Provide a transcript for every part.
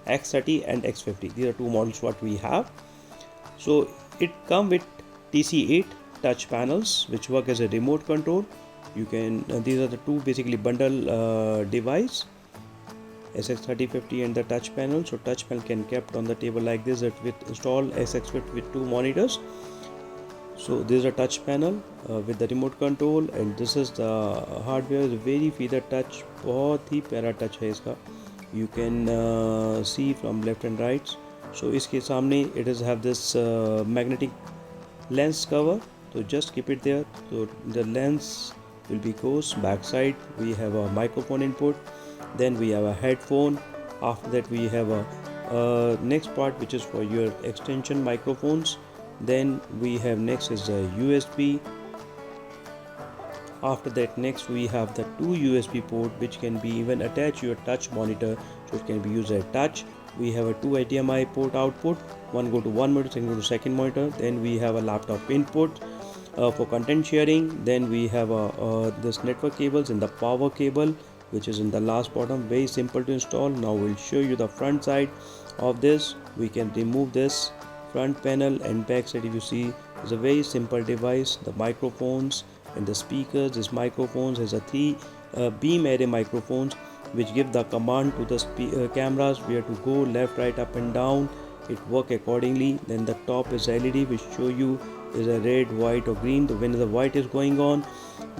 X30 and X50. These are two models what we have. So it come with TC8 touch panels which work as a remote control. You can these are the two basically bundle device, SX3050 and the touch panel. So touch panel can kept on the table like this, that with install SX50 with two monitors. So this is a touch panel with the remote control, and this is the hardware. is very feather touch, बहुत ही प्यारा touch है इसका. You can see from left and right. So इसके सामने it is have this magnetic lens cover. So just keep it there. So the lens will be goes back side. We have a microphone input. Then we have a headphone. After that we have a next part which is for your extension microphones. Then we have next is a USB. After that next we have the two USB port which can be even attached to your touch monitor, so it can be used as touch. We have a two HDMI port output, one go to one monitor, second go to second monitor. Then we have a laptop input for content sharing. Then we have this network cables and the power cable which is in the last bottom. Very simple to install. Now we'll show you the front side of this. We can remove this front panel and back side. If you see, it's a very simple device. The microphones and the speakers. This microphones has a three beam array microphones which give the command to the cameras where to go, left, right, up and down. It work accordingly. Then the top is LED which show you is a red, white or green. When the white is going on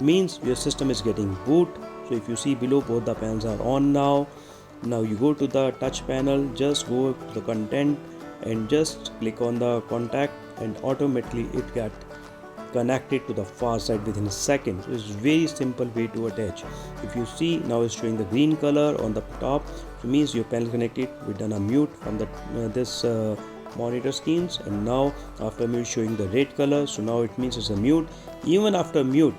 means your system is getting boot. So if you see below, both the panels are on now. Now you go to the touch panel, just go to the content and just click on the contact, and automatically it got connected to the far side within a second. So it's very simple way to attach. If you see now it's showing the green color on the top, so means your panel connected. We done a mute from the this monitor screens, and now after mute showing the red color, so now it means it's a mute. Even after mute,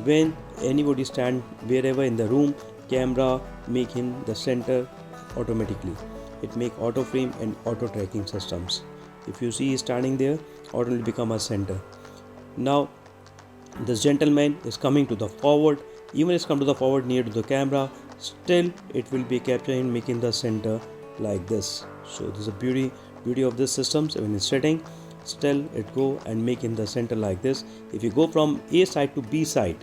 when anybody stand wherever in the room, camera make in the center automatically. It make auto frame and auto tracking systems. If you see standing there, auto will become a center. Now this gentleman is coming to the forward. Even it's come to the forward near to the camera, still it will be capturing, making the center like this. So this is a beauty of this system. So when it's setting, still it go and make in the center like this. If you go from A side to B side,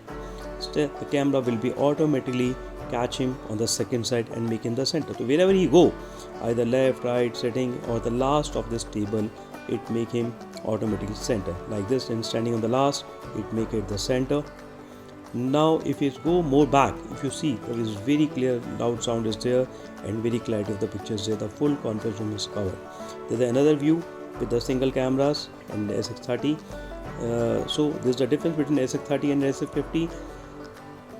still the camera will be automatically catch him on the second side and make in the center. So wherever he go, either left, right, setting or the last of this table, it make him automatically center like this. And standing on the last, it make it the center. Now if you go more back, if you see, there is very clear loud sound is there and very clarity of the pictures there. The full conference room is covered. There's another view with the single cameras and the SX30. So there's the difference between SX30 and SX50.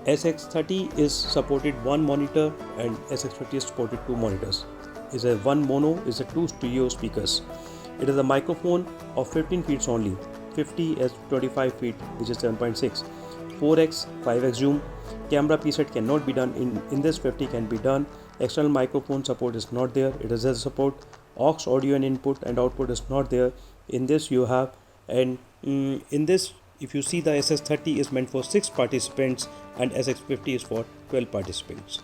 SX30 is supported one monitor and SX50 is supported two monitors. Is a one mono, is a two stereo speakers. It is a microphone of 15 feet only. 50 is 25 feet, which is 7.6. 4x, 5x zoom. Camera preset cannot be done in this 50 can be done. External microphone support is not there. It is a support. Aux audio and input and output is not there. In this you have, and in this if you see the SX30 is meant for 6 participants and SX50 is for 12 participants.